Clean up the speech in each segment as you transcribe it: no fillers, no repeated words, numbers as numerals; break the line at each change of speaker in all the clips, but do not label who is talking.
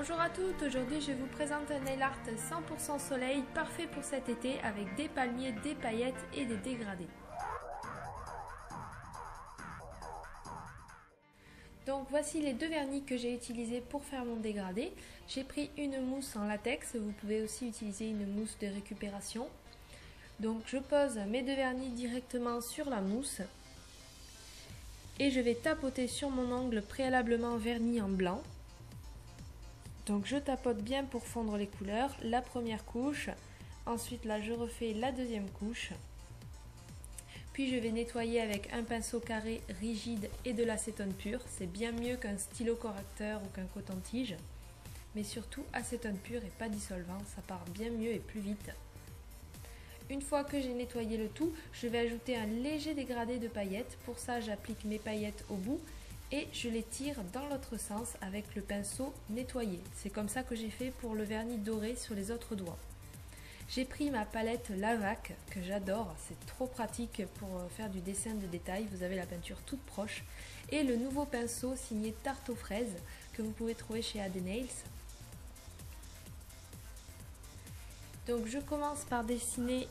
Bonjour à toutes, aujourd'hui je vous présente un nail art 100% soleil, parfait pour cet été avec des palmiers, des paillettes et des dégradés. Donc voici les deux vernis que j'ai utilisés pour faire mon dégradé. J'ai pris une mousse en latex, vous pouvez aussi utiliser une mousse de récupération. Donc je pose mes deux vernis directement sur la mousse et je vais tapoter sur mon ongle préalablement verni en blanc. Donc je tapote bien pour fondre les couleurs, la première couche, ensuite là je refais la deuxième couche, puis je vais nettoyer avec un pinceau carré rigide et de l'acétone pur, c'est bien mieux qu'un stylo correcteur ou qu'un coton-tige, mais surtout acétone pur et pas dissolvant, ça part bien mieux et plus vite. Une fois que j'ai nettoyé le tout, je vais ajouter un léger dégradé de paillettes, pour ça j'applique mes paillettes au bout, et je les tire dans l'autre sens avec le pinceau nettoyé. C'est comme ça que j'ai fait pour le vernis doré sur les autres doigts. J'ai pris ma palette Lavac que j'adore, c'est trop pratique pour faire du dessin de détail, vous avez la peinture toute proche. Et le nouveau pinceau signé Tarte aux fraises que vous pouvez trouver chez AD Nails. Donc je commence par dessiner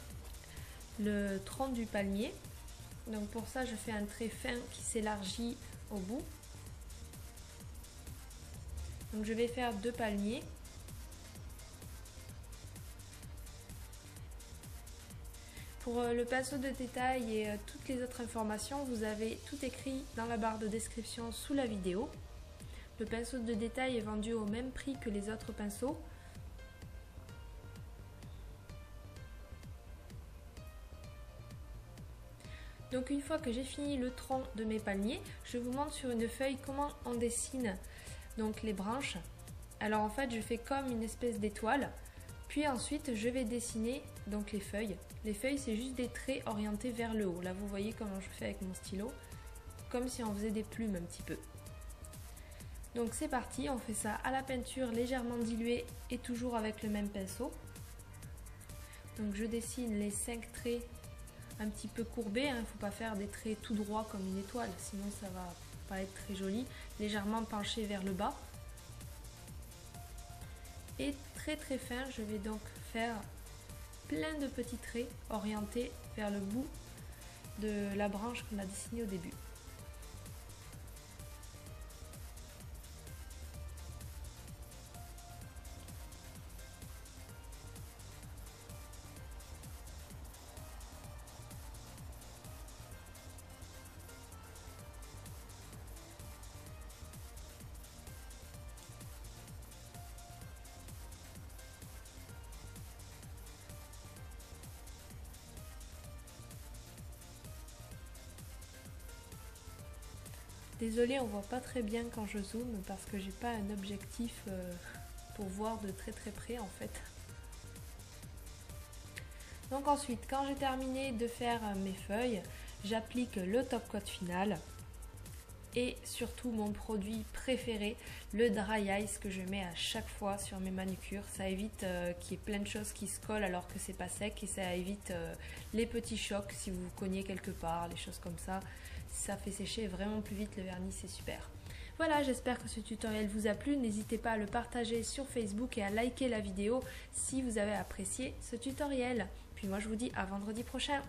le tronc du palmier. Donc pour ça je fais un trait fin qui s'élargit au bout. Donc je vais faire deux palmiers. Pour le pinceau de détail et toutes les autres informations, vous avez tout écrit dans la barre de description sous la vidéo. Le pinceau de détail est vendu au même prix que les autres pinceaux. Donc une fois que j'ai fini le tronc de mes palmiers, je vous montre sur une feuille comment on dessine donc les branches. Alors en fait je fais comme une espèce d'étoile, puis ensuite je vais dessiner donc les feuilles. Les feuilles c'est juste des traits orientés vers le haut. Là vous voyez comment je fais avec mon stylo, comme si on faisait des plumes un petit peu. Donc c'est parti, on fait ça à la peinture légèrement diluée et toujours avec le même pinceau. Donc je dessine les 5 traits un petit peu courbé, il ne faut pas faire des traits tout droits comme une étoile, sinon ça va pas être très joli, légèrement penché vers le bas. Et très fin, je vais donc faire plein de petits traits orientés vers le bout de la branche qu'on a dessinée au début. Désolée, on voit pas très bien quand je zoome parce que j'ai pas un objectif pour voir de très près en fait. Donc ensuite, quand j'ai terminé de faire mes feuilles, j'applique le top coat final et surtout mon produit préféré, le dry ice que je mets à chaque fois sur mes manucures. Ça évite qu'il y ait plein de choses qui se collent alors que c'est pas sec et ça évite les petits chocs si vous vous cognez quelque part, les choses comme ça. Ça fait sécher vraiment plus vite le vernis, c'est super. Voilà, j'espère que ce tutoriel vous a plu. N'hésitez pas à le partager sur Facebook et à liker la vidéo si vous avez apprécié ce tutoriel. Puis moi je vous dis à vendredi prochain.